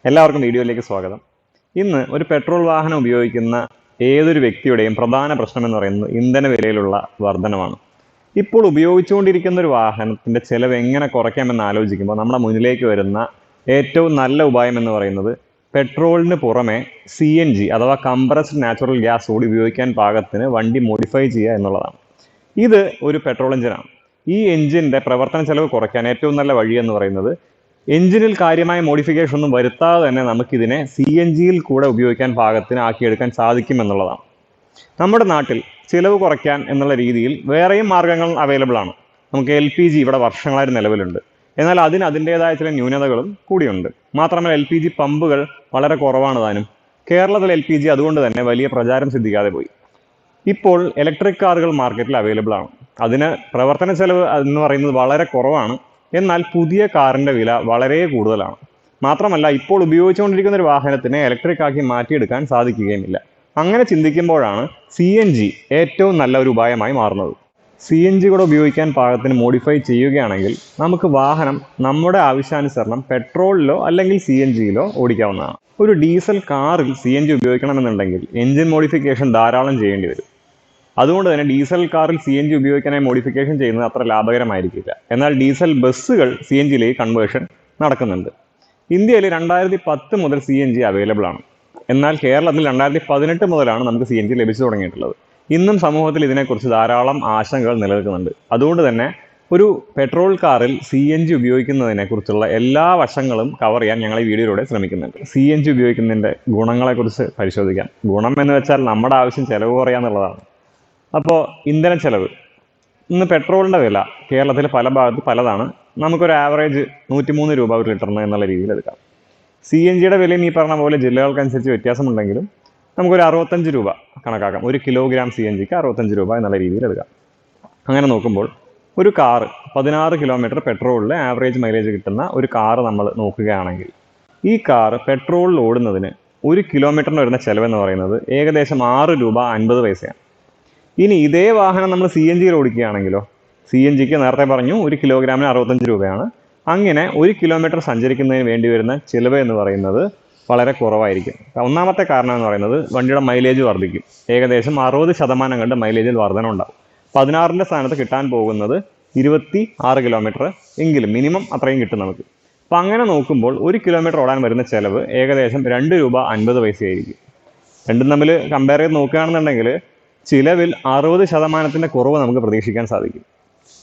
എല്ലാവർക്കും വീഡിയോയിലേക്ക് സ്വാഗതം. ഇന്ന് ഒരു പെട്രോൾ വാഹനം ഉപയോഗിക്കുന്ന ഏതൊരു വ്യക്തിയുടെയും പ്രധാന പ്രശ്നം എന്ന് പറയുന്നത് ഇന്ധന വിലയിലുള്ള വർധനമാണ്. ഇപ്പോൾ ഉപയോഗിച്ചുകൊണ്ടിരിക്കുന്ന ഒരു വാഹനത്തിൻ്റെ ചെലവ് എങ്ങനെ കുറയ്ക്കാമെന്ന് ആലോചിക്കുമ്പോൾ നമ്മുടെ മുന്നിലേക്ക് വരുന്ന ഏറ്റവും നല്ല ഉപായം എന്ന് പറയുന്നത് പെട്രോളിന് പുറമെ CNG അഥവാ കംപ്രസ്ഡ് നാച്ചുറൽ ഗ്യാസ് കൂടി ഉപയോഗിക്കാൻ പാകത്തിന് വണ്ടി മോഡിഫൈ ചെയ്യുക എന്നുള്ളതാണ്. ഇത് ഒരു പെട്രോൾ എഞ്ചിനാണ്. ഈ എഞ്ചിൻ്റെ പ്രവർത്തന ചെലവ് കുറയ്ക്കാൻ ഏറ്റവും നല്ല വഴി എന്ന് പറയുന്നത് എഞ്ചിനിൽ കാര്യമായ മോഡിഫിക്കേഷൻ ഒന്നും വരുത്താതെ തന്നെ നമുക്കിതിനെ CNGയിൽ കൂടെ ഉപയോഗിക്കാൻ പാകത്തിന് ആക്കിയെടുക്കാൻ സാധിക്കും എന്നുള്ളതാണ്. നമ്മുടെ നാട്ടിൽ ചിലവ് കുറയ്ക്കാൻ എന്നുള്ള രീതിയിൽ വേറെയും മാർഗ്ഗങ്ങൾ അവൈലബിൾ ആണ്. നമുക്ക് LPG ഇവിടെ വർഷങ്ങളായിട്ട് നിലവിലുണ്ട്. എന്നാൽ അതിന് അതിൻ്റേതായ ചില ന്യൂനതകളും കൂടിയുണ്ട്. മാത്രമല്ല LPG പമ്പുകൾ വളരെ കുറവാണ് താനും. കേരളത്തിൽ LPG അതുകൊണ്ട് തന്നെ വലിയ പ്രചാരം സിദ്ധിക്കാതെ പോയി. ഇപ്പോൾ ഇലക്ട്രിക് കാറുകൾ മാർക്കറ്റിൽ അവൈലബിൾ ആണ്. അതിന് പ്രവർത്തന ചെലവ് എന്ന് പറയുന്നത് വളരെ കുറവാണ്. എന്നാൽ പുതിയ കാറിൻ്റെ വില വളരെ കൂടുതലാണ്. മാത്രമല്ല ഇപ്പോൾ ഉപയോഗിച്ചുകൊണ്ടിരിക്കുന്ന ഒരു വാഹനത്തിനെ ഇലക്ട്രിക് ആക്കി മാറ്റിയെടുക്കാൻ സാധിക്കുകയുമില്ല. അങ്ങനെ ചിന്തിക്കുമ്പോഴാണ് CNG ഏറ്റവും നല്ല ഒരു ഉപായമായി മാറുന്നത്. CNG കൂടെ ഉപയോഗിക്കാൻ പാകത്തിന് മോഡിഫൈ ചെയ്യുകയാണെങ്കിൽ നമുക്ക് വാഹനം നമ്മുടെ ആവശ്യാനുസരണം പെട്രോളിലോ അല്ലെങ്കിൽ CNGയിലോ ഓടിക്കാവുന്നതാണ്. ഒരു ഡീസൽ കാറിൽ CNG ഉപയോഗിക്കണമെന്നുണ്ടെങ്കിൽ എഞ്ചിൻ മോഡിഫിക്കേഷൻ ധാരാളം ചെയ്യേണ്ടി വരും. അതുകൊണ്ട് തന്നെ ഡീസൽ കാറിൽ CNG ഉപയോഗിക്കാനായി മോഡിഫിക്കേഷൻ ചെയ്യുന്നത് അത്ര ലാഭകരമായിരിക്കില്ല. എന്നാൽ ഡീസൽ ബസ്സുകൾ CNGയിലേക്ക് കൺവേർഷൻ നടക്കുന്നുണ്ട്. ഇന്ത്യയിൽ 2010 മുതൽ CNG അവൈലബിൾ ആണ്. എന്നാൽ കേരളത്തിൽ 2018 മുതലാണ് നമുക്ക് CNG ലഭിച്ചു തുടങ്ങിയിട്ടുള്ളത്. ഇന്നും സമൂഹത്തിൽ ഇതിനെക്കുറിച്ച് ധാരാളം ആശങ്കകൾ നിലനിൽക്കുന്നുണ്ട്. അതുകൊണ്ട് തന്നെ ഒരു പെട്രോൾ കാറിൽ CNG ഉപയോഗിക്കുന്നതിനെക്കുറിച്ചുള്ള എല്ലാ വശങ്ങളും കവർ ചെയ്യാൻ ഞങ്ങൾ ഈ വീഡിയോയിലൂടെ ശ്രമിക്കുന്നുണ്ട്. CNG ഉപയോഗിക്കുന്നതിൻ്റെ ഗുണങ്ങളെക്കുറിച്ച് പരിശോധിക്കാം. ഗുണം എന്ന് വെച്ചാൽ നമ്മുടെ ആവശ്യം ചിലവ് കുറയാന്നുള്ളതാണ്. അപ്പോൾ ഇന്ധന ചെലവ്, ഇന്ന് പെട്രോളിൻ്റെ വില കേരളത്തിൽ പല ഭാഗത്ത് പലതാണ്. നമുക്കൊരു ആവറേജ് 103 രൂപ ഒരു ലിറ്ററിന് എന്നുള്ള രീതിയിൽ എടുക്കാം. CNGയുടെ വിലയും ഈ പറഞ്ഞ പോലെ ജില്ലകൾക്കനുസരിച്ച് വ്യത്യാസമുണ്ടെങ്കിലും നമുക്കൊരു 65 രൂപ കണക്കാക്കാം. 1 കിലോഗ്രാം CNGക്ക് 65 രൂപ എന്നുള്ള രീതിയിൽ എടുക്കാം. അങ്ങനെ നോക്കുമ്പോൾ ഒരു കാറ് 16 കിലോമീറ്റർ പെട്രോളിൽ ആവറേജ് മൈലേജ് കിട്ടുന്ന ഒരു കാറ് നമ്മൾ നോക്കുകയാണെങ്കിൽ ഈ കാറ് പെട്രോളിൽ ഓടുന്നതിന് 1 കിലോമീറ്ററിന് വരുന്ന ചിലവെന്ന് പറയുന്നത് ഏകദേശം 6 രൂപ 50 പൈസയാണ്. ഇനി ഇതേ വാഹനം നമ്മൾ CNGയിൽ ഓടിക്കുകയാണെങ്കിലോ, CNGക്ക് നേരത്തെ പറഞ്ഞു 1 കിലോഗ്രാമിന് 65 രൂപയാണ്. അങ്ങനെ 1 കിലോമീറ്റർ സഞ്ചരിക്കുന്നതിന് വേണ്ടി വരുന്ന ചിലവ് എന്ന് പറയുന്നത് വളരെ കുറവായിരിക്കും. ഒന്നാമത്തെ കാരണം എന്ന് പറയുന്നത് വണ്ടിയുടെ മൈലേജ് വർദ്ധിക്കും. ഏകദേശം 60% കണ്ട് മൈലേജിൽ വർധന ഉണ്ടാകും. 16ൻ്റെ സ്ഥാനത്ത് കിട്ടാൻ പോകുന്നത് 26 കിലോമീറ്റർ എങ്കിലും മിനിമം അത്രയും കിട്ടും നമുക്ക്. അപ്പം അങ്ങനെ നോക്കുമ്പോൾ 1 കിലോമീറ്റർ ഓടാൻ വരുന്ന ചിലവ് ഏകദേശം 2 രൂപ 50 പൈസയായിരിക്കും. രണ്ടും തമ്മിൽ കമ്പയർ ചെയ്ത് നോക്കുകയാണെന്നുണ്ടെങ്കിൽ ചിലവിൽ 60% കുറവ് നമുക്ക് പ്രതീക്ഷിക്കാൻ സാധിക്കും.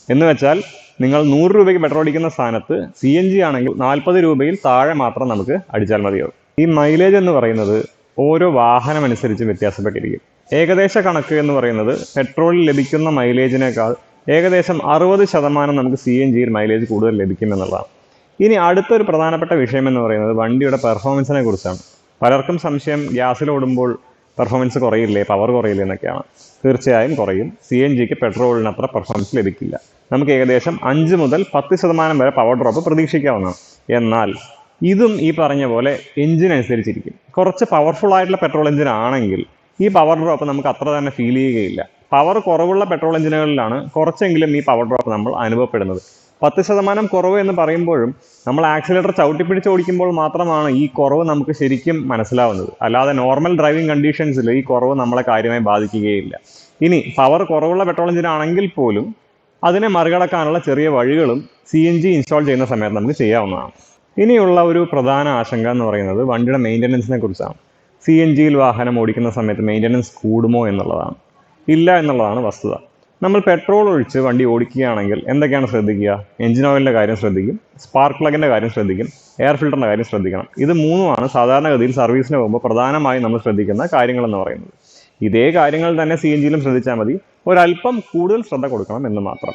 എന്ന് വെച്ചാൽ നിങ്ങൾ 100 രൂപയ്ക്ക് പെട്രോൾ അടിക്കുന്ന സ്ഥാനത്ത് CNG ആണെങ്കിൽ 40 രൂപയിൽ താഴെ മാത്രം നമുക്ക് അടിച്ചാൽ മതിയാവും. ഈ മൈലേജ് എന്ന് പറയുന്നത് ഓരോ വാഹനം അനുസരിച്ച് വ്യത്യാസപ്പെട്ടിരിക്കും. ഏകദേശ കണക്ക് എന്ന് പറയുന്നത് പെട്രോളിൽ ലഭിക്കുന്ന മൈലേജിനേക്കാൾ ഏകദേശം 60% നമുക്ക് CNGയിൽ മൈലേജ് കൂടുതൽ ലഭിക്കുമെന്നുള്ളതാണ്. ഇനി അടുത്തൊരു പ്രധാനപ്പെട്ട വിഷയം എന്ന് പറയുന്നത് വണ്ടിയുടെ പെർഫോമൻസിനെ കുറിച്ചാണ്. പലർക്കും സംശയം ഗ്യാസിലോടുമ്പോൾ പെർഫോമൻസ് കുറയില്ലേ, പവർ കുറയില്ലേ എന്നൊക്കെയാണ്. തീർച്ചയായും കുറയും. CNGക്ക് പെട്രോളിന് അത്ര പെർഫോമൻസ് ലഭിക്കില്ല. നമുക്ക് ഏകദേശം 5 മുതൽ 10% വരെ പവർ ഡ്രോപ്പ് പ്രതീക്ഷിക്കാവുന്നതാണ്. എന്നാൽ ഇതും ഈ പറഞ്ഞ പോലെ എഞ്ചിൻ അനുസരിച്ചിരിക്കും. കുറച്ച് പവർഫുൾ ആയിട്ടുള്ള പെട്രോൾ എഞ്ചിൻ ആണെങ്കിൽ ഈ പവർ ഡ്രോപ്പ് നമുക്ക് അത്ര തന്നെ ഫീൽ ചെയ്യുകയില്ല. പവർ കുറവുള്ള പെട്രോൾ എഞ്ചിനുകളിലാണ് കുറച്ചെങ്കിലും ഈ പവർ ഡ്രോപ്പ് നമ്മൾ അനുഭവപ്പെടുന്നത്. 10% കുറവ് എന്ന് പറയുമ്പോഴും നമ്മൾ ആക്സിലേറ്റർ ചവിട്ടിപ്പിടിച്ച് ഓടിക്കുമ്പോൾ മാത്രമാണ് ഈ കുറവ് നമുക്ക് ശരിക്കും മനസ്സിലാവുന്നത്. അല്ലാതെ നോർമൽ ഡ്രൈവിംഗ് കണ്ടീഷൻസിൽ ഈ കുറവ് നമ്മളെ കാര്യമായി ബാധിക്കുകയില്ല. ഇനി പവർ കുറവുള്ള പെട്രോൾ എഞ്ചിൻ ആണെങ്കിൽ പോലും അതിനെ മറികടക്കാനുള്ള ചെറിയ വഴികളും CNG ഇൻസ്റ്റാൾ ചെയ്യുന്ന സമയത്ത് നമുക്ക് ചെയ്യാവുന്നതാണ്. ഇനിയുള്ള ഒരു പ്രധാന ആശങ്ക എന്ന് പറയുന്നത് വണ്ടിയുടെ മെയിൻ്റനൻസിനെ കുറിച്ചാണ്. CNGയിൽ വാഹനം ഓടിക്കുന്ന സമയത്ത് മെയിൻ്റനൻസ് കൂടുമോ എന്നുള്ളതാണ്. ഇല്ല എന്നുള്ളതാണ് വസ്തുത. നമ്മൾ പെട്രോൾ ഒഴിച്ച് വണ്ടി ഓടിക്കുകയാണെങ്കിൽ എന്തൊക്കെയാണ് ശ്രദ്ധിക്കുക? എഞ്ചിൻ ഓയിലിൻ്റെ കാര്യം ശ്രദ്ധിക്കും, സ്പാർക്ക് പ്ലഗിൻ്റെ കാര്യം ശ്രദ്ധിക്കും, എയർ ഫിൽറ്ററിൻ്റെ കാര്യം ശ്രദ്ധിക്കണം. ഇത് മൂന്നുമാണ് സാധാരണഗതിയിൽ സർവീസിന് പോകുമ്പോൾ പ്രധാനമായും നമ്മൾ ശ്രദ്ധിക്കുന്ന കാര്യങ്ങളെന്ന് പറയുന്നത്. ഇതേ കാര്യങ്ങൾ തന്നെ CNGയിലും ശ്രദ്ധിച്ചാൽ മതി. ഒരല്പം കൂടുതൽ ശ്രദ്ധ കൊടുക്കണം എന്ന് മാത്രം.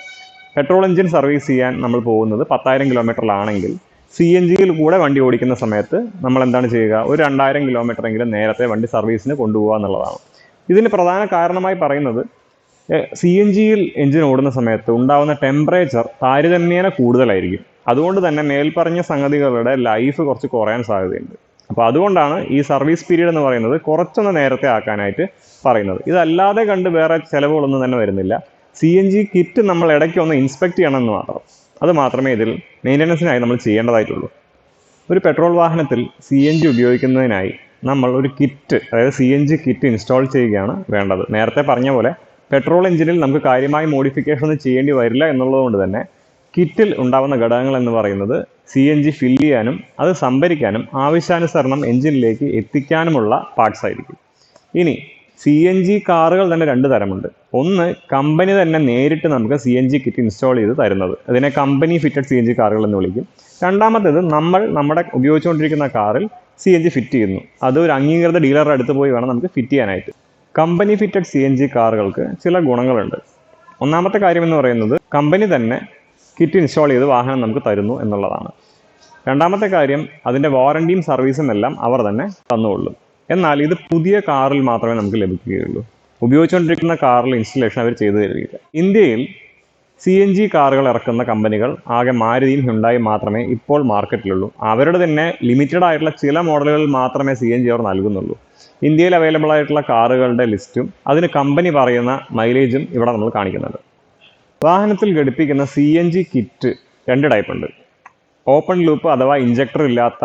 പെട്രോൾ എഞ്ചിൻ സർവീസ് ചെയ്യാൻ നമ്മൾ പോകുന്നത് 10,000 കിലോമീറ്ററിലാണെങ്കിൽ CNGയിൽ കൂടെ വണ്ടി ഓടിക്കുന്ന സമയത്ത് നമ്മൾ എന്താണ് ചെയ്യുക? ഒരു 2,000 കിലോമീറ്ററെങ്കിലും നേരത്തെ വണ്ടി സർവീസിന് കൊണ്ടുപോകുക എന്നുള്ളതാണ്. ഇതിന് പ്രധാന കാരണമായി പറയുന്നത് CNGയിൽ എഞ്ചിൻ ഓടുന്ന സമയത്ത് ഉണ്ടാകുന്ന ടെമ്പറേച്ചർ താരതമ്യേന കൂടുതലായിരിക്കും. അതുകൊണ്ട് തന്നെ മേൽപ്പറഞ്ഞ സംഗതികളുടെ ലൈഫ് കുറച്ച് കുറയാൻ സാധ്യതയുണ്ട്. അപ്പോൾ അതുകൊണ്ടാണ് ഈ സർവീസ് പീരീഡ് എന്ന് പറയുന്നത് കുറച്ചൊന്ന് നേരത്തെ ആക്കാനായിട്ട് പറയുന്നത്. ഇതല്ലാതെ കണ്ട് വേറെ ചിലവുകളൊന്നും തന്നെ വരുന്നില്ല. CNG കിറ്റ് നമ്മൾ ഇടയ്ക്കൊന്ന് ഇൻസ്പെക്ട് ചെയ്യണമെന്ന് മാത്രം. അത് മാത്രമേ ഇതിൽ മെയിൻ്റനൻസിനായി നമ്മൾ ചെയ്യേണ്ടതായിട്ടുള്ളൂ. ഒരു പെട്രോൾ വാഹനത്തിൽ CNG ഉപയോഗിക്കുന്നതിനായി നമ്മൾ ഒരു കിറ്റ്, അതായത് CNG കിറ്റ് ഇൻസ്റ്റാൾ ചെയ്യുകയാണ് വേണ്ടത്. നേരത്തെ പറഞ്ഞ പോലെ പെട്രോൾ എഞ്ചിനിൽ നമുക്ക് കാര്യമായി മോഡിഫിക്കേഷൻ ഒന്നും ചെയ്യേണ്ടി വരില്ല എന്നുള്ളതുകൊണ്ട് തന്നെ കിറ്റിൽ ഉണ്ടാകുന്ന ഘടകങ്ങൾ എന്ന് പറയുന്നത് CNG ഫില്ല് ചെയ്യാനും അത് സംഭരിക്കാനും ആവശ്യാനുസരണം എഞ്ചിനിലേക്ക് എത്തിക്കാനുമുള്ള പാർട്സ് ആയിരിക്കും. ഇനി CNG കാറുകൾ തന്നെ 2 തരമുണ്ട്. ഒന്ന്, കമ്പനി തന്നെ നേരിട്ട് നമുക്ക് CNG കിറ്റ് ഇൻസ്റ്റാൾ ചെയ്ത് തരുന്നത്, അതിനെ കമ്പനി ഫിറ്റഡ് CNG കാറുകൾ എന്ന് വിളിക്കും. രണ്ടാമത്തേത്, നമ്മൾ നമ്മുടെ ഉപയോഗിച്ചുകൊണ്ടിരിക്കുന്ന കാറിൽ CNG ഫിറ്റ് ചെയ്യുന്നു. അത് ഒരു അംഗീകൃത ഡീലറുടെ അടുത്ത് പോയി വേണം നമുക്ക് ഫിറ്റ് ചെയ്യാനായിട്ട്. കമ്പനി ഫിറ്റഡ് CNG കാറുകൾക്ക് ചില ഗുണങ്ങളുണ്ട്. ഒന്നാമത്തെ കാര്യം എന്ന് പറയുന്നത് കമ്പനി തന്നെ കിറ്റ് ഇൻസ്റ്റാൾ ചെയ്ത് വാഹനം നമുക്ക് തരുന്നു എന്നുള്ളതാണ്. രണ്ടാമത്തെ കാര്യം, അതിൻ്റെ വാറണ്ടിയും സർവീസും എല്ലാം അവർ തന്നെ തന്നുകൊള്ളും. എന്നാൽ ഇത് പുതിയ കാറിൽ മാത്രമേ നമുക്ക് ലഭിക്കുകയുള്ളൂ. ഉപയോഗിച്ചുകൊണ്ടിരിക്കുന്ന കാറിൽ ഇൻസ്റ്റലേഷൻ അവർ ചെയ്തു തരികയില്ല. ഇന്ത്യയിൽ CNG കാറുകൾ ഇറക്കുന്ന കമ്പനികൾ ആകെ മാരുതിയും ഹ്യുണ്ടായും മാത്രമേ ഇപ്പോൾ മാർക്കറ്റിലുള്ളൂ. അവരുടെ തന്നെ ലിമിറ്റഡ് ആയിട്ടുള്ള ചില മോഡലുകളിൽ മാത്രമേ CNG അവർ നൽകുന്നുള്ളൂ. ഇന്ത്യയിൽ അവൈലബിൾ ആയിട്ടുള്ള കാറുകളുടെ ലിസ്റ്റും അതിന് കമ്പനി പറയുന്ന മൈലേജും ഇവിടെ നമ്മൾ കാണിക്കുന്നുണ്ട്. വാഹനത്തിൽ ഘടിപ്പിക്കുന്ന CNG കിറ്റ് 2 ടൈപ്പ് ഉണ്ട്. ഓപ്പൺ ലൂപ്പ് അഥവാ ഇഞ്ചക്ടർ ഇല്ലാത്ത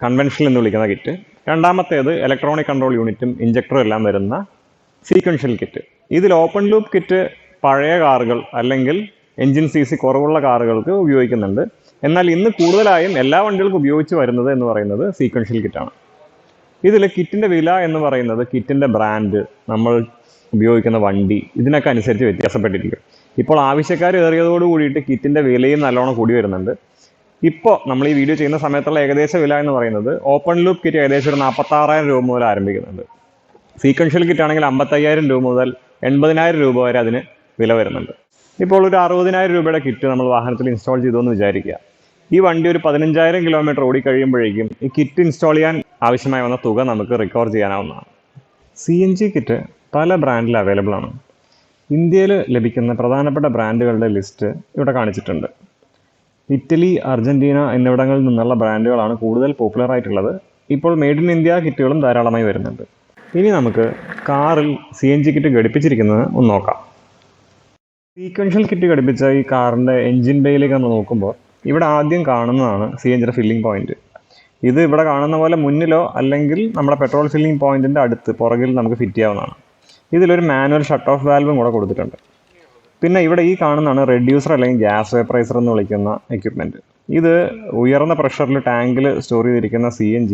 കൺവെൻഷണൽ എന്ന് വിളിക്കുന്ന കിറ്റ്. രണ്ടാമത്തേത് ഇലക്ട്രോണിക് കൺട്രോൾ യൂണിറ്റും ഇഞ്ചക്ടറും എല്ലാം വരുന്ന സീക്വൻഷ്യൽ കിറ്റ്. ഇതിൽ ഓപ്പൺ ലൂപ്പ് കിറ്റ് പഴയ കാറുകൾ അല്ലെങ്കിൽ എൻജിൻ CC കുറവുള്ള കാറുകൾക്ക് ഉപയോഗിക്കുന്നുണ്ട്. എന്നാൽ ഇന്ന് കൂടുതലായും എല്ലാ വണ്ടികൾക്കും ഉപയോഗിച്ച് വരുന്നത് എന്ന് പറയുന്നത് സീക്വൻഷ്യൽ കിറ്റാണ്. ഇതിൽ കിറ്റിൻ്റെ വില എന്ന് പറയുന്നത് കിറ്റിൻ്റെ ബ്രാൻഡ്, നമ്മൾ ഉപയോഗിക്കുന്ന വണ്ടി, ഇതിനൊക്കെ അനുസരിച്ച് വ്യത്യാസപ്പെട്ടിരിക്കും. ഇപ്പോൾ ആവശ്യക്കാർ ഏറിയതോട് കൂടിയിട്ട് കിറ്റിൻ്റെ വിലയും നല്ലോണം കൂടി വരുന്നുണ്ട്. ഇപ്പോൾ നമ്മൾ ഈ വീഡിയോ ചെയ്യുന്ന സമയത്തുള്ള ഏകദേശ വില എന്ന് പറയുന്നത് ഓപ്പൺ ലൂപ്പ് കിറ്റ് ഏകദേശം ഒരു 46,000 രൂപ മുതൽ ആരംഭിക്കുന്നുണ്ട്. സീക്വൻഷ്യൽ കിറ്റ് ആണെങ്കിൽ 55,000 രൂപ മുതൽ 80,000 രൂപ വരെ അതിന് വില വരുന്നുണ്ട്. ഇപ്പോൾ ഒരു 60,000 രൂപയുടെ കിറ്റ് നമ്മൾ വാഹനത്തിൽ ഇൻസ്റ്റാൾ ചെയ്തു എന്ന് വിചാരിക്കുക. ഈ വണ്ടി ഒരു 15,000 കിലോമീറ്റർ ഓടിക്കഴിയുമ്പോഴേക്കും ഈ കിറ്റ് ഇൻസ്റ്റാൾ ചെയ്യാൻ ആവശ്യമായി വന്ന തുക നമുക്ക് റിക്കവർ ചെയ്യാനാവുന്നതാണ്. CNG കിറ്റ് പല ബ്രാൻഡിൽ അവൈലബിൾ ആണ്. ഇന്ത്യയിൽ ലഭിക്കുന്ന പ്രധാനപ്പെട്ട ബ്രാൻഡുകളുടെ ലിസ്റ്റ് ഇവിടെ കാണിച്ചിട്ടുണ്ട്. ഇറ്റലി, അർജന്റീന എന്നിവിടങ്ങളിൽ നിന്നുള്ള ബ്രാൻഡുകളാണ് കൂടുതൽ പോപ്പുലർ ആയിട്ടുള്ളത്. ഇപ്പോൾ മെയ്ഡ് ഇൻ ഇന്ത്യ കിറ്റുകളും ധാരാളമായി വരുന്നുണ്ട്. ഇനി നമുക്ക് കാറിൽ CNG കിറ്റ് ഘടിപ്പിച്ചിരിക്കുന്നത് ഒന്ന് നോക്കാം. സീക്വൻഷ്യൽ കിറ്റ് ഘടിപ്പിച്ച ഈ കാറിൻ്റെ എൻജിൻ ബേയിലേക്ക് നമ്മൾ നോക്കുമ്പോൾ ഇവിടെ ആദ്യം കാണുന്നതാണ് CNGയുടെ ഫില്ലിംഗ് പോയിന്റ്. ഇത് ഇവിടെ കാണുന്ന പോലെ മുന്നിലോ അല്ലെങ്കിൽ നമ്മുടെ പെട്രോൾ ഫില്ലിംഗ് പോയിന്റിൻ്റെ അടുത്ത് പുറകിൽ നമുക്ക് ഫിറ്റ് ചെയ്യാവുന്നതാണ്. ഇതിലൊരു മാനുവൽ ഷട്ട് ഓഫ് വാൽവും കൂടെ കൊടുത്തിട്ടുണ്ട്. പിന്നെ ഇവിടെ ഈ കാണുന്നതാണ് റെഡ്യൂസർ അല്ലെങ്കിൽ ഗ്യാസ് വേപ്പറൈസർ എന്ന് വിളിക്കുന്ന എക്യുപ്മെൻറ്റ്. ഇത് ഉയർന്ന പ്രഷറിൽ ടാങ്കിൽ സ്റ്റോർ ചെയ്തിരിക്കുന്ന CNG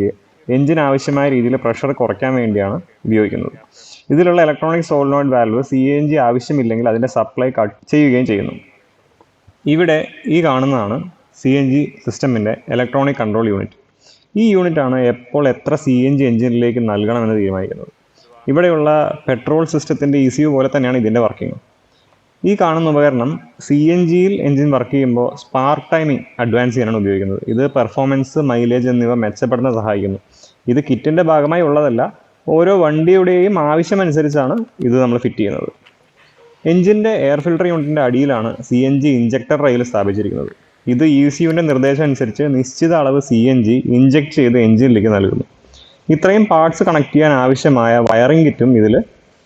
എഞ്ചിന് ആവശ്യമായ രീതിയിൽ പ്രഷർ കുറയ്ക്കാൻ വേണ്ടിയാണ് ഉപയോഗിക്കുന്നത്. ഇതിലുള്ള ഇലക്ട്രോണിക് സോളിനോയിഡ് വാൽവ് CNG ആവശ്യമില്ലെങ്കിൽ അതിൻ്റെ സപ്ലൈ കട്ട് ചെയ്യുകയും ചെയ്യുന്നു. ഇവിടെ ഈ കാണുന്നതാണ് CNG സിസ്റ്റമിൻ്റെ ഇലക്ട്രോണിക് കൺട്രോൾ യൂണിറ്റ്. ഈ യൂണിറ്റാണ് എപ്പോൾ എത്ര CNG എഞ്ചിനിലേക്ക് നൽകണമെന്ന് തീരുമാനിക്കുന്നത്. ഇവിടെയുള്ള പെട്രോൾ സിസ്റ്റത്തിൻ്റെ ECU പോലെ തന്നെയാണ് ഇതിൻ്റെ വർക്കിംഗ്. ഈ കാണുന്ന ഉപകരണം CNGയിൽ എഞ്ചിൻ വർക്ക് ചെയ്യുമ്പോൾ സ്പാർക്ക് ടൈമിംഗ് അഡ്വാൻസ് ചെയ്യാനാണ് ഉപയോഗിക്കുന്നത്. ഇത് പെർഫോമൻസ്, മൈലേജ് എന്നിവ മെച്ചപ്പെടുത്താൻ സഹായിക്കുന്നു. ഇത് കിറ്റിൻ്റെ ഭാഗമായി ഉള്ളതല്ല, ഓരോ വണ്ടിയുടെയും ആവശ്യമനുസരിച്ചാണ് ഇത് നമ്മൾ ഫിറ്റ് ചെയ്യുന്നത്. എഞ്ചിൻ്റെ എയർ ഫിൽട്ടർ യൂണിറ്റിൻ്റെ അടിയിലാണ് CNG ഇഞ്ചക്ടർ റെയിൽ സ്ഥാപിച്ചിരിക്കുന്നത്. ഇത് ECUവിൻ്റെ നിർദ്ദേശം അനുസരിച്ച് നിശ്ചിത അളവ് CNG ഇഞ്ചക്ട് ചെയ്ത് എഞ്ചിനിലേക്ക് നൽകുന്നു. ഇത്രയും പാർട്സ് കണക്ട് ചെയ്യാൻ ആവശ്യമായ വയറിംഗ് കിറ്റും ഇതിൽ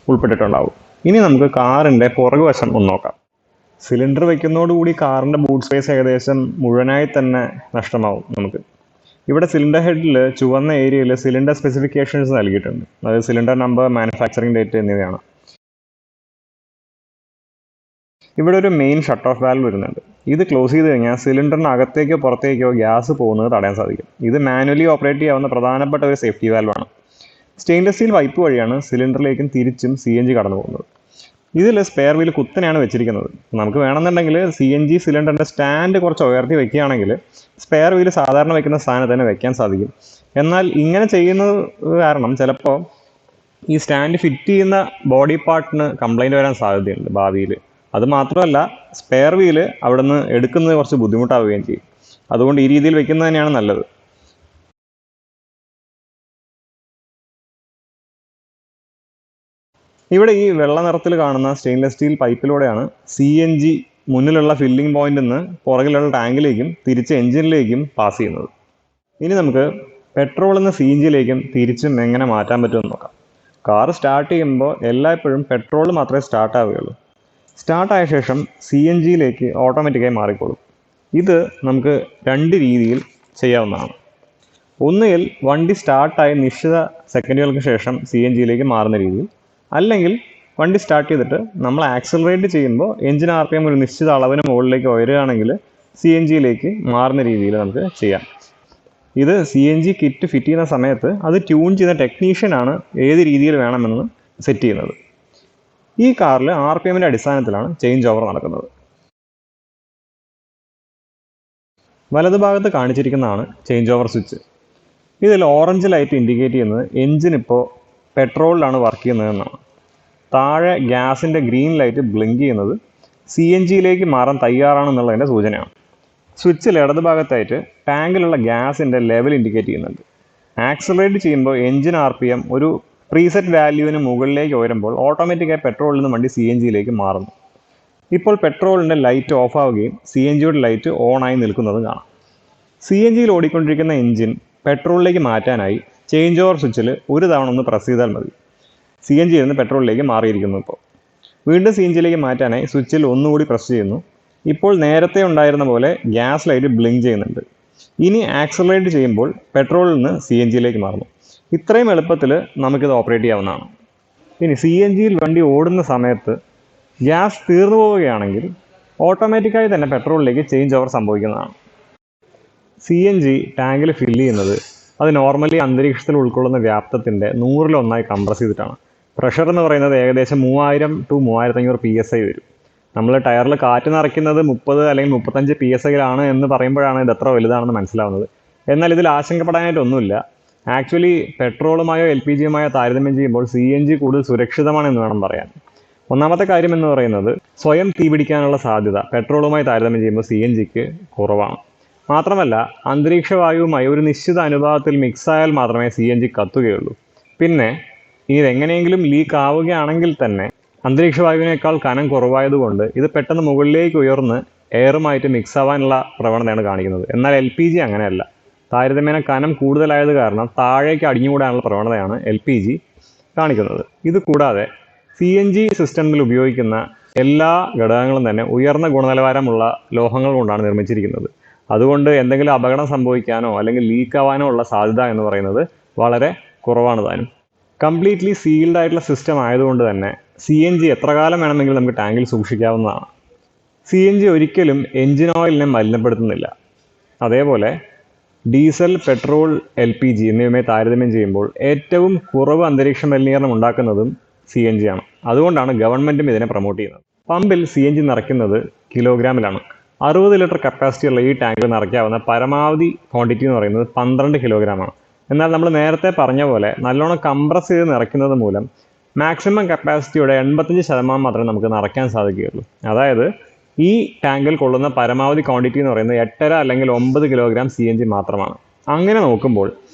ഉൾപ്പെട്ടിട്ടുണ്ടാവും. ഇനി നമുക്ക് കാറിൻ്റെ പുറകുവശം ഒന്ന് നോക്കാം. സിലിണ്ടർ വയ്ക്കുന്നതോടുകൂടി കാറിൻ്റെ ബൂട്ട് സ്പേസ് ഏകദേശം മുഴുവനായി തന്നെ നഷ്ടമാവും നമുക്ക്. ഇവിടെ സിലിണ്ടർ ഹെഡിൽ ചുവന്ന ഏരിയയിൽ സിലിണ്ടർ സ്പെസിഫിക്കേഷൻസ് നൽകിയിട്ടുണ്ട്. അതായത് സിലിണ്ടർ നമ്പർ, മാനുഫാക്ചറിംഗ് ഡേറ്റ് എന്നിവയാണ്. ഇവിടെ ഒരു മെയിൻ ഷട്ട് ഓഫ് വാൽവ് വരുന്നുണ്ട്. ഇത് ക്ലോസ് ചെയ്ത് കഴിഞ്ഞാൽ സിലിണ്ടറിന് അകത്തേക്കോ പുറത്തേക്കോ ഗ്യാസ് പോകുന്നത് തടയാൻ സാധിക്കും. ഇത് മാനുവലി ഓപ്പറേറ്റ് ചെയ്യാവുന്ന പ്രധാനപ്പെട്ട ഒരു സേഫ്റ്റി വാൽവാണ്. സ്റ്റെയിൻലെസ് സ്റ്റീൽ പൈപ്പ് വഴിയാണ് സിലിണ്ടറിലേക്കും തിരിച്ചും CNG കടന്നു പോകുന്നത്. ഇതിൽ സ്പെയർ വീൽ കുത്തനെയാണ് വെച്ചിരിക്കുന്നത്. നമുക്ക് വേണമെന്നുണ്ടെങ്കിൽ CNG സിലിണ്ടറിൻ്റെ സ്റ്റാൻഡ് കുറച്ച് ഉയർത്തി വെക്കുകയാണെങ്കിൽ സ്പെയർ വീൽ സാധാരണ വെക്കുന്ന സ്ഥാനത്ത് തന്നെ വെക്കാൻ സാധിക്കും. എന്നാൽ ഇങ്ങനെ ചെയ്യുന്നത് കാരണം ചിലപ്പോൾ ഈ സ്റ്റാൻഡ് ഫിറ്റ് ചെയ്യുന്ന ബോഡി പാർട്ടിന് കംപ്ലൈൻറ്റ് വരാൻ സാധ്യതയുണ്ട് ഭാവിയിൽ. അത് മാത്രമല്ല, സ്പെയർ വീല് അവിടെ നിന്ന് എടുക്കുന്നത് കുറച്ച് ബുദ്ധിമുട്ടാവുകയും ചെയ്യും. അതുകൊണ്ട് ഈ രീതിയിൽ വെക്കുന്നത് തന്നെയാണ് നല്ലത്. ഇവിടെ ഈ വെള്ള നിറത്തിൽ കാണുന്ന സ്റ്റെയിൻലെസ് സ്റ്റീൽ പൈപ്പിലൂടെയാണ് CNG മുന്നിലുള്ള ഫില്ലിംഗ് പോയിന്റിൽ നിന്ന് പുറകിലുള്ള ടാങ്കിലേക്കും തിരിച്ച് എഞ്ചിനിലേക്കും പാസ് ചെയ്യുന്നത്. ഇനി നമുക്ക് പെട്രോളിൽ നിന്ന് CNGയിലേക്കും തിരിച്ചും എങ്ങനെ മാറ്റാൻ പറ്റുമെന്ന് നോക്കാം. കാർ സ്റ്റാർട്ട് ചെയ്യുമ്പോൾ എല്ലായ്പ്പോഴും പെട്രോൾ മാത്രമേ സ്റ്റാർട്ട് ആവുകയുള്ളൂ. സ്റ്റാർട്ടായ ശേഷം CNGയിലേക്ക് ഓട്ടോമാറ്റിക്കായി മാറിക്കോളും. ഇത് നമുക്ക് 2 രീതിയിൽ ചെയ്യാവുന്നതാണ്. ഒന്നുകിൽ വണ്ടി സ്റ്റാർട്ടായി നിശ്ചിത സെക്കൻഡുകൾക്ക് ശേഷം CNGയിലേക്ക് മാറുന്ന രീതിയിൽ, അല്ലെങ്കിൽ വണ്ടി സ്റ്റാർട്ട് ചെയ്തിട്ട് നമ്മൾ ആക്സിലറേറ്റ് ചെയ്യുമ്പോൾ എഞ്ചിൻ RPM ഒരു നിശ്ചിത അളവിന് മുകളിലേക്ക് ഉയരുകയാണെങ്കിൽ CNGയിലേക്ക് മാറുന്ന രീതിയിൽ നമുക്ക് ചെയ്യാം. ഇത് CNG കിറ്റ് ഫിറ്റ് ചെയ്യുന്ന സമയത്ത് അത് ട്യൂൺ ചെയ്യുന്ന ടെക്നീഷ്യനാണ് ഏത് രീതിയിൽ വേണമെന്ന് സെറ്റ് ചെയ്യുന്നത്. ഈ കാറിൽ RPMൻ്റെ അടിസ്ഥാനത്തിലാണ് ചേഞ്ച് ഓവർ നടക്കുന്നത്. വലതുഭാഗത്ത് കാണിച്ചിരിക്കുന്നതാണ് ചേഞ്ച് ഓവർ സ്വിച്ച്. ഇതിൽ ഓറഞ്ച് ലൈറ്റ് ഇൻഡിക്കേറ്റ് ചെയ്യുന്നത് എൻജിൻ ഇപ്പോൾ പെട്രോളിലാണ് വർക്ക് ചെയ്യുന്നതെന്നാണ്. താഴെ ഗ്യാസിൻ്റെ ഗ്രീൻ ലൈറ്റ് ബ്ലിങ്ക് ചെയ്യുന്നത് CNGയിലേക്ക് മാറാൻ തയ്യാറാണെന്നുള്ളതിൻ്റെ സൂചനയാണ്. സ്വിച്ചിൽ ഇടതുഭാഗത്തായിട്ട് ടാങ്കിലുള്ള ഗ്യാസിൻ്റെ ലെവൽ ഇൻഡിക്കേറ്റ് ചെയ്യുന്നുണ്ട്. ആക്സിലറേറ്റ് ചെയ്യുമ്പോൾ എൻജിൻ RPM ഒരു പ്രീസെറ്റ് വാല്യൂവിന് മുകളിലേക്ക് ഉയരുമ്പോൾ ഓട്ടോമാറ്റിക്കായി പെട്രോളിൽ നിന്ന് വണ്ടി CNGയിലേക്ക് മാറുന്നു. ഇപ്പോൾ പെട്രോളിൻ്റെ ലൈറ്റ് ഓഫ് ആവുകയും CNGയുടെ ലൈറ്റ് ഓണായി നിൽക്കുന്നതും കാണാം. CNGയിൽ ഓടിക്കൊണ്ടിരിക്കുന്ന എൻജിൻ പെട്രോളിലേക്ക് മാറ്റാനായി ചേഞ്ച് ഓവർ സ്വിച്ചിൽ ഒരു തവണ ഒന്ന് പ്രസ് ചെയ്താൽ മതി. CNGയിൽ നിന്ന് പെട്രോളിലേക്ക് മാറിയിരിക്കുന്നു. ഇപ്പോൾ വീണ്ടും CNGയിലേക്ക് മാറ്റാനായി സ്വിച്ചിൽ ഒന്നുകൂടി പ്രസ് ചെയ്യുന്നു. ഇപ്പോൾ നേരത്തെ ഉണ്ടായിരുന്ന പോലെ ഗ്യാസ് ലൈറ്റ് ബ്ലിങ്ക് ചെയ്യുന്നുണ്ട്. ഇനി ആക്സിലറേറ്റ് ചെയ്യുമ്പോൾ പെട്രോളിൽ നിന്ന് CNGയിലേക്ക് മാറുന്നു. ഇത്രയും എളുപ്പത്തിൽ നമുക്കിത് ഓപ്പറേറ്റ് ചെയ്യാവുന്നതാണ്. ഇനി CNGയിൽ വണ്ടി ഓടുന്ന സമയത്ത് ഗ്യാസ് തീർന്നു പോവുകയാണെങ്കിൽ ഓട്ടോമാറ്റിക്കായി തന്നെ പെട്രോളിലേക്ക് ചേഞ്ച് ഓവർ സംഭവിക്കുന്നതാണ്. CNG ടാങ്കിൽ ഫില്ല് ചെയ്യുന്നത് അത് നോർമലി അന്തരീക്ഷത്തിൽ ഉൾക്കൊള്ളുന്ന വ്യാപ്തത്തിൻ്റെ 100-1 കംപ്രസ് ചെയ്തിട്ടാണ്. പ്രഷർ എന്ന് പറയുന്നത് ഏകദേശം 3000 to 3500 PSI വരും. നമ്മൾ ടയറിൽ കാറ്റ് നിറയ്ക്കുന്നത് 30 അല്ലെങ്കിൽ 35 PSIയിലാണ് എന്ന് പറയുമ്പോഴാണ് ഇത് എത്ര വലുതാണെന്ന് മനസ്സിലാവുന്നത്. എന്നാൽ ഇതിൽ ആശങ്കപ്പെടാനായിട്ടൊന്നുമില്ല. ആക്ച്വലി പെട്രോളുമായോ LPGയുമായോ താരതമ്യം ചെയ്യുമ്പോൾ CNG കൂടുതൽ സുരക്ഷിതമാണെന്ന് വേണം പറയാൻ. ഒന്നാമത്തെ കാര്യം എന്ന് പറയുന്നത് സ്വയം തീപിടിക്കാനുള്ള സാധ്യത പെട്രോളുമായി താരതമ്യം ചെയ്യുമ്പോൾ CNGക്ക് കുറവാണ്. മാത്രമല്ല അന്തരീക്ഷ വായുവുമായി ഒരു നിശ്ചിത അനുപാതത്തിൽ മിക്സായാൽ മാത്രമേ CNG കത്തുകയുള്ളൂ. പിന്നെ ഇതെങ്ങനെയെങ്കിലും ലീക്ക് ആവുകയാണെങ്കിൽ തന്നെ അന്തരീക്ഷ വായുവിനേക്കാൾ കനം കുറവായതുകൊണ്ട് ഇത് പെട്ടെന്ന് മുകളിലേക്ക് ഉയർന്ന് എയറുമായിട്ട് മിക്സ് ആവാനുള്ള പ്രവണതയാണ് കാണിക്കുന്നത്. എന്നാൽ LPG അങ്ങനെയല്ല. താരതമ്യേന കനം കൂടുതലായത് കാരണം താഴേക്ക് അടിഞ്ഞുകൂടാനുള്ള പ്രവണതയാണ് LPG കാണിക്കുന്നത്. ഇത് കൂടാതെ CNG സിസ്റ്റമിൽ ഉപയോഗിക്കുന്ന എല്ലാ ഘടകങ്ങളും തന്നെ ഉയർന്ന ഗുണനിലവാരമുള്ള ലോഹങ്ങൾ കൊണ്ടാണ് നിർമ്മിച്ചിരിക്കുന്നത്. അതുകൊണ്ട് എന്തെങ്കിലും അപകടം സംഭവിക്കാനോ അല്ലെങ്കിൽ ലീക്ക് ആവാനോ ഉള്ള സാധ്യത എന്ന് പറയുന്നത് വളരെ കുറവാണ് താനും. കംപ്ലീറ്റ്ലി സീൽഡ് ആയിട്ടുള്ള സിസ്റ്റം ആയതുകൊണ്ട് തന്നെ CNG എത്ര കാലം വേണമെങ്കിലും നമുക്ക് ടാങ്കിൽ സൂക്ഷിക്കാവുന്നതാണ്. CNG ഒരിക്കലും എൻജിൻ ഓയിലിനെ മലിനപ്പെടുത്തുന്നില്ല. അതേപോലെ ഡീസൽ, പെട്രോൾ, LPG എന്നിവയുമായി താരതമ്യം ചെയ്യുമ്പോൾ ഏറ്റവും കുറവ് അന്തരീക്ഷ മലിനീകരണം ഉണ്ടാക്കുന്നതും CNG ആണ്. അതുകൊണ്ടാണ് ഗവൺമെൻറ്റും ഇതിനെ പ്രൊമോട്ട് ചെയ്യുന്നത്. പമ്പിൽ CNG നിറയ്ക്കുന്നത് കിലോഗ്രാമിലാണ്. 60 ലിറ്റർ കപ്പാസിറ്റിയുള്ള ഈ ടാങ്കിൽ നിറയ്ക്കാവുന്ന പരമാവധി ക്വാണ്ടിറ്റി എന്ന് പറയുന്നത് 12 കിലോഗ്രാമാണ്. എന്നാൽ നമ്മൾ നേരത്തെ പറഞ്ഞ പോലെ നല്ലോണം കംപ്രസ് ചെയ്ത് നിറയ്ക്കുന്നത് മൂലം മാക്സിമം കപ്പാസിറ്റിയുടെ 85% മാത്രമേ നമുക്ക് നിറയ്ക്കാൻ സാധിക്കുകയുള്ളൂ. അതായത് ഈ ടാങ്കിൽ കൊള്ളുന്ന പരമാവധി ക്വാണ്ടിറ്റി എന്ന് പറയുന്നത് 8.5 അല്ലെങ്കിൽ 9 കിലോഗ്രാം CNG മാത്രമാണ്. അങ്ങനെ നോക്കുമ്പോൾ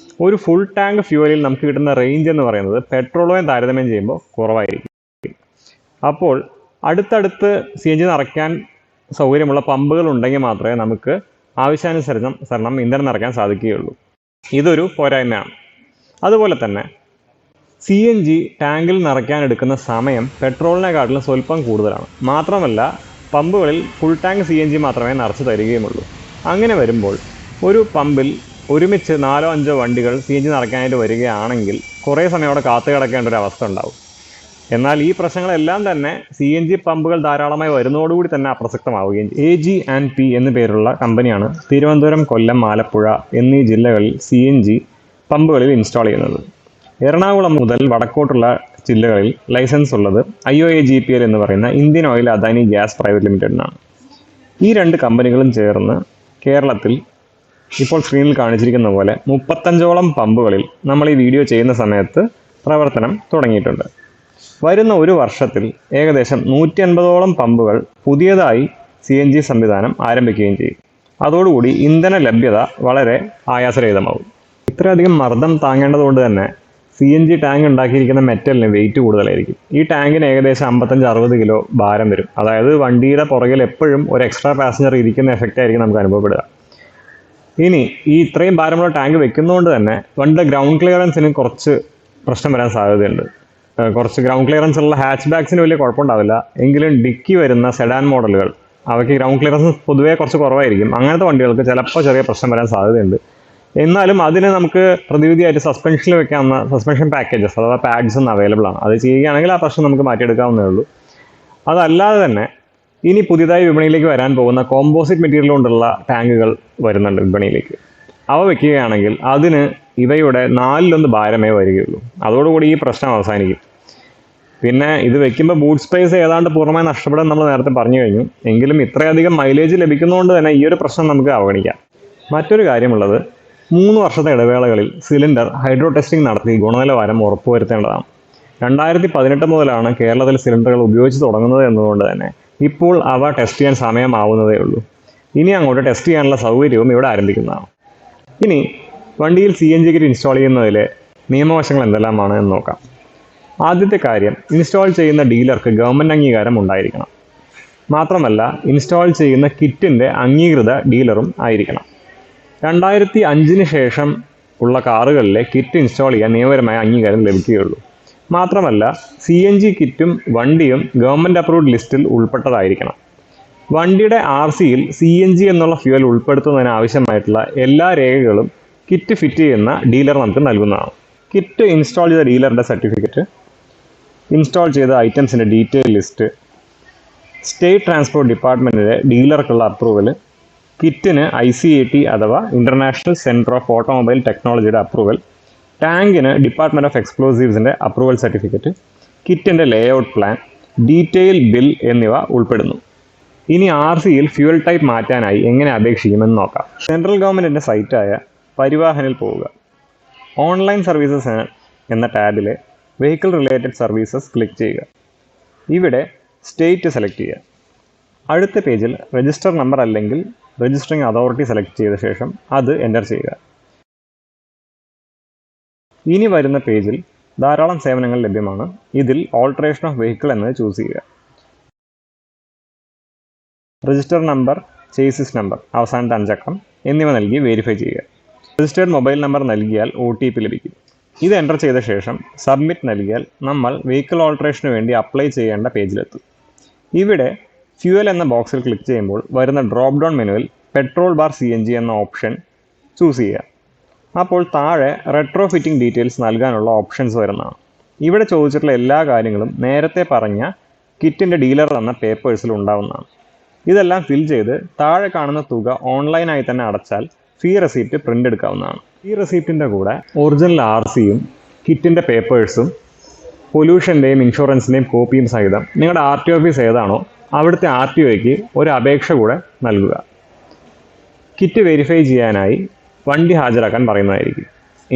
ഒരു ഫുൾ ടാങ്ക് ഫ്യൂവലിൽ നമുക്ക് കിട്ടുന്ന റേഞ്ച് എന്ന് പറയുന്നത് പെട്രോളുമായി താരതമ്യം ചെയ്യുമ്പോൾ കുറവായിരിക്കും. അപ്പോൾ അടുത്തടുത്ത് CNG നിറയ്ക്കാൻ സൗകര്യമുള്ള പമ്പുകൾ ഉണ്ടെങ്കിൽ മാത്രമേ നമുക്ക് ആവശ്യാനുസരണം ഇന്ധനം നിറയ്ക്കാൻ സാധിക്കുകയുള്ളൂ. ഇതൊരു പോരായ്മയാണ്. അതുപോലെ തന്നെ CNG ടാങ്കിൽ നിറയ്ക്കാൻ എടുക്കുന്ന സമയം പെട്രോളിനെക്കാട്ടിലും സ്വല്പം കൂടുതലാണ്. മാത്രമല്ല പമ്പുകളിൽ ഫുൾ ടാങ്ക് CNG മാത്രമേ നിറച്ച് തരികയുമുള്ളൂ. അങ്ങനെ വരുമ്പോൾ ഒരു പമ്പിൽ ഒരുമിച്ച് 4-5 വണ്ടികൾ CNG നിറയ്ക്കാനായിട്ട് വരികയാണെങ്കിൽ കുറേ സമയം അവിടെ കാത്തു കിടക്കേണ്ട ഒരു അവസ്ഥ ഉണ്ടാവും. എന്നാൽ ഈ പ്രശ്നങ്ങളെല്ലാം തന്നെ CNG പമ്പുകൾ ധാരാളമായി വരുന്നതോടുകൂടി തന്നെ അപ്രസക്തമാവുകയും ചെയ്യും. AG&P എന്നു പേരുള്ള കമ്പനിയാണ് തിരുവനന്തപുരം, കൊല്ലം, ആലപ്പുഴ എന്നീ ജില്ലകളിൽ CNG പമ്പുകളിൽ ഇൻസ്റ്റാൾ ചെയ്യുന്നത്. എറണാകുളം മുതൽ വടക്കോട്ടുള്ള ജില്ലകളിൽ ലൈസൻസ് ഉള്ളത് IOAGPL എന്ന് പറയുന്ന Indian oil Adani gas private ലിമിറ്റഡിനാണ്. ഈ 2 കമ്പനികളും ചേർന്ന് കേരളത്തിൽ ഇപ്പോൾ സ്ക്രീനിൽ കാണിച്ചിരിക്കുന്ന പോലെ 35ഓളം പമ്പുകളിൽ നമ്മൾ ഈ വീഡിയോ ചെയ്യുന്ന സമയത്ത് പ്രവർത്തനം തുടങ്ങിയിട്ടുണ്ട്. വരുന്ന ഒരു വർഷത്തിൽ ഏകദേശം 150ഓളം പമ്പുകൾ പുതിയതായി CNG സംവിധാനം ആരംഭിക്കുകയും ചെയ്യും. അതോടുകൂടി ഇന്ധന ലഭ്യത വളരെ ആയാസരഹിതമാവും. ഇത്രയധികം മർദ്ദം താങ്ങേണ്ടതുകൊണ്ട് തന്നെ CNG ടാങ്ക് ഉണ്ടാക്കിയിരിക്കുന്ന മെറ്റലിന് വെയിറ്റ് കൂടുതലായിരിക്കും. ഈ ടാങ്കിന് ഏകദേശം 55-60 കിലോ ഭാരം വരും. അതായത് വണ്ടിയുടെ പുറകിൽ എപ്പോഴും ഒരു എക്സ്ട്രാ പാസഞ്ചർ ഇരിക്കുന്ന എഫക്റ്റ് ആയിരിക്കും നമുക്ക് അനുഭവപ്പെടുക. ഇനി ഈ ഇത്രയും ഭാരമുള്ള ടാങ്ക് വെക്കുന്നതുകൊണ്ട് തന്നെ വണ്ടിയുടെ ഗ്രൗണ്ട് ക്ലിയറൻസിന് കുറച്ച് പ്രശ്നം വരാൻ സാധ്യതയുണ്ട്. കുറച്ച് ഗ്രൗണ്ട് ക്ലിയറൻസ് ഉള്ള ഹാച്ച് ബാക്സിന് വലിയ കുഴപ്പമുണ്ടാവില്ല. എങ്കിലും ഡിക്കി വരുന്ന സെഡാൻ മോഡലുകൾ അവയ്ക്ക് ഗ്രൗണ്ട് ക്ലിയറൻസ് പൊതുവേ കുറച്ച് കുറവായിരിക്കും. അങ്ങനത്തെ വണ്ടികൾക്ക് ചിലപ്പോൾ ചെറിയ പ്രശ്നം വരാൻ സാധ്യതയുണ്ട്. എന്നാലും അതിന് നമുക്ക് പ്രതിവിധിയായിട്ട് സസ്പെൻഷനിൽ വെക്കാവുന്ന സസ്പെൻഷൻ പാക്കേജസ് അഥവാ പാഡ്സ് ഒന്നും അവൈലബിൾ ആണ്. അത് ചെയ്യുകയാണെങ്കിൽ ആ പ്രശ്നം നമുക്ക് മാറ്റിയെടുക്കാവുന്നേ ഉള്ളൂ. അതല്ലാതെ തന്നെ ഇനി പുതിയതായി വിപണിയിലേക്ക് വരാൻ പോകുന്ന കോമ്പോസിറ്റ് മെറ്റീരിയൽ കൊണ്ടുള്ള ടാങ്കുകൾ വരുന്നുണ്ട് വിപണിയിലേക്ക്. അവ വെക്കുകയാണെങ്കിൽ അതിന് ഇവയുടെ 4/1 ഭാരമേ വരികയുള്ളൂ. അതോടുകൂടി ഈ പ്രശ്നം അവസാനിക്കും. പിന്നെ ഇത് വെക്കുമ്പോൾ ബൂട്ട് സ്പേസ് ഏതാണ്ട് പൂർണ്ണമായി നഷ്ടപ്പെടും നമ്മൾ നേരത്തെ പറഞ്ഞു കഴിഞ്ഞു. എങ്കിലും ഇത്രയധികം മൈലേജ് ലഭിക്കുന്നതുകൊണ്ട് തന്നെ ഈ ഒരു പ്രശ്നം നമുക്ക് അവഗണിക്കാം. മറ്റൊരു കാര്യമുള്ളത്, 3 വർഷത്തെ ഇടവേളകളിൽ സിലിണ്ടർ ഹൈഡ്രോ ടെസ്റ്റിംഗ് നടത്തി ഗുണനിലവാരം ഉറപ്പുവരുത്തേണ്ടതാണ്. 2018 മുതലാണ് കേരളത്തിൽ സിലിണ്ടറുകൾ ഉപയോഗിച്ച് തുടങ്ങുന്നത് എന്നതുകൊണ്ട് തന്നെ ഇപ്പോൾ അവ ടെസ്റ്റ് ചെയ്യാൻ സമയമാവുന്നതേ ഉള്ളൂ. ഇനി അങ്ങോട്ട് ടെസ്റ്റ് ചെയ്യാനുള്ള സൗകര്യവും ഇവിടെ ആരംഭിക്കുന്നതാണ്. ഇനി വണ്ടിയിൽ CNG കിറ്റ് ഇൻസ്റ്റാൾ ചെയ്യുന്നതിലെ നിയമവശങ്ങൾ എന്തെല്ലാമാണ് എന്ന് നോക്കാം. ആദ്യത്തെ കാര്യം, ഇൻസ്റ്റാൾ ചെയ്യുന്ന ഡീലർക്ക് ഗവൺമെൻറ് അംഗീകാരം ഉണ്ടായിരിക്കണം. മാത്രമല്ല ഇൻസ്റ്റാൾ ചെയ്യുന്ന കിറ്റിൻ്റെ അംഗീകൃത ഡീലറും ആയിരിക്കണം. 2005 ശേഷം ഉള്ള കാറുകളിലെ കിറ്റ് ഇൻസ്റ്റാൾ ചെയ്യാൻ നിയമപരമായ അംഗീകാരം ലഭിക്കുകയുള്ളൂ. മാത്രമല്ല CNG കിറ്റും വണ്ടിയും ഗവൺമെൻറ് അപ്രൂവ്ഡ് ലിസ്റ്റിൽ ഉൾപ്പെട്ടതായിരിക്കണം. വണ്ടിയുടെ RCയിൽ CNG എന്നുള്ള ഫ്യൂവൽ ഉൾപ്പെടുത്തുന്നതിന് ആവശ്യമായിട്ടുള്ള എല്ലാ രേഖകളും കിറ്റ് ഫിറ്റ് ചെയ്യുന്ന ഡീലർ നമുക്ക് നൽകുന്നതാണ്. കിറ്റ് ഇൻസ്റ്റാൾ ചെയ്ത ഡീലറുടെ സർട്ടിഫിക്കറ്റ്, ഇൻസ്റ്റാൾ ചെയ്ത ഐറ്റംസിൻ്റെ ഡീറ്റെയിൽ ലിസ്റ്റ്, സ്റ്റേറ്റ് ട്രാൻസ്പോർട്ട് ഡിപ്പാർട്ട്മെൻറ്റിലെ ഡീലർക്കുള്ള അപ്രൂവൽ, കിറ്റിന് ICAT അഥവാ ഇൻ്റർനാഷണൽ സെൻറ്റർ ഓഫ് ഓട്ടോമൊബൈൽ ടെക്നോളജിയുടെ അപ്രൂവൽ, ടാങ്കിന് ഡിപ്പാർട്ട്മെൻറ്റ് ഓഫ് എക്സ്പ്ലോസീവ്സിൻ്റെ അപ്രൂവൽ സർട്ടിഫിക്കറ്റ്, കിറ്റിൻ്റെ ലേഔട്ട് പ്ലാൻ, ഡീറ്റെയിൽ ബിൽ എന്നിവ ഉൾപ്പെടുന്നു. ഇനി RCയിൽ ഫ്യൂവൽ ടൈപ്പ് മാറ്റാനായി എങ്ങനെ അപേക്ഷിക്കുമെന്ന് നോക്കാം. സെൻട്രൽ ഗവൺമെൻറ്റിൻ്റെ സൈറ്റായ പരിവാഹനിൽ പോവുക. ഓൺലൈൻ സർവീസസ് എന്ന ടാബിലെ വെഹിക്കിൾ റിലേറ്റഡ് സർവീസസ് ക്ലിക്ക് ചെയ്യുക. ഇവിടെ സ്റ്റേറ്റ് സെലക്ട് ചെയ്യുക. അടുത്ത പേജിൽ രജിസ്റ്റർ നമ്പർ അല്ലെങ്കിൽ രജിസ്റ്ററിംഗ് അതോറിറ്റി സെലക്ട് ചെയ്ത ശേഷം അത് എൻ്റർ ചെയ്യുക. ഇനി വരുന്ന പേജിൽ ധാരാളം സേവനങ്ങൾ ലഭ്യമാണ്. ഇതിൽ ഓൾട്ടറേഷൻ ഓഫ് വെഹിക്കിൾ എന്നത് ചൂസ് ചെയ്യുക. രജിസ്റ്റർ നമ്പർ, ചേസിസ് നമ്പർ, അവസാനത്തെ 5 അക്കം എന്നിവ നൽകി വെരിഫൈ ചെയ്യുക. രജിസ്റ്റേർഡ് മൊബൈൽ നമ്പർ നൽകിയാൽ OTP ലഭിക്കും. ഇത് എൻ്റർ ചെയ്ത ശേഷം സബ്മിറ്റ് നൽകിയാൽ നമ്മൾ വെഹിക്കിൾ ഓൾട്ടറേഷന് വേണ്ടി അപ്ലൈ ചെയ്യേണ്ട പേജിലെത്തും. ഇവിടെ ഫ്യൂവൽ എന്ന ബോക്സിൽ ക്ലിക്ക് ചെയ്യുമ്പോൾ വരുന്ന ഡ്രോപ്പ് ഡൗൺ മെനുവിൽ പെട്രോൾ ബാർ CNG എന്ന ഓപ്ഷൻ ചൂസ് ചെയ്യുക. അപ്പോൾ താഴെ റെട്രോ ഫിറ്റിംഗ് ഡീറ്റെയിൽസ് നൽകാനുള്ള ഓപ്ഷൻസ് വരുന്നതാണ്. ഇവിടെ ചോദിച്ചിട്ടുള്ള എല്ലാ കാര്യങ്ങളും നേരത്തെ പറഞ്ഞ കിറ്റിൻ്റെ ഡീലർ തന്ന പേപ്പേഴ്സിൽ ഉണ്ടാവുന്നതാണ്. ഇതെല്ലാം ഫിൽ ചെയ്ത് താഴെ കാണുന്ന തുക ഓൺലൈനായി തന്നെ അടച്ചാൽ ഫീ റെസീപ്റ്റ് പ്രിൻ്റ് എടുക്കാവുന്നതാണ്. ഈ റെസീപ്റ്റിൻ്റെ കൂടെ ഒറിജിനൽ RCയും കിറ്റിൻ്റെ പേപ്പേഴ്സും പൊല്യൂഷൻ്റെയും ഇൻഷുറൻസിൻ്റെയും കോപ്പിയും സഹിതം നിങ്ങളുടെ RTO ഓഫീസ് ഏതാണോ അവിടുത്തെ RTOയ്ക്ക് ഒരു അപേക്ഷ കൂടെ നൽകുക. കിറ്റ് വെരിഫൈ ചെയ്യാനായി വണ്ടി ഹാജരാക്കാൻ പറയുന്നതായിരിക്കും.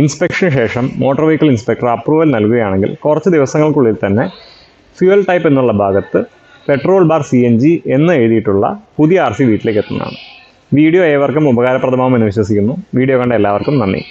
ഇൻസ്പെക്ഷന് ശേഷം മോട്ടോർ വെഹിക്കിൾ ഇൻസ്പെക്ടർ അപ്രൂവൽ നൽകുകയാണെങ്കിൽ കുറച്ച് ദിവസങ്ങൾക്കുള്ളിൽ തന്നെ ഫ്യൂവൽ ടൈപ്പ് എന്നുള്ള ഭാഗത്ത് പെട്രോൾ ബാർ CNG എന്ന് എഴുതിയിട്ടുള്ള പുതിയ RC വീട്ടിലേക്ക് എത്തുന്നതാണ്. വീഡിയോ ഏവർക്കും ഉപകാരപ്രദമാകുമെന്ന് വിശ്വസിക്കുന്നു. വീഡിയോ കണ്ട എല്ലാവർക്കും നന്ദി.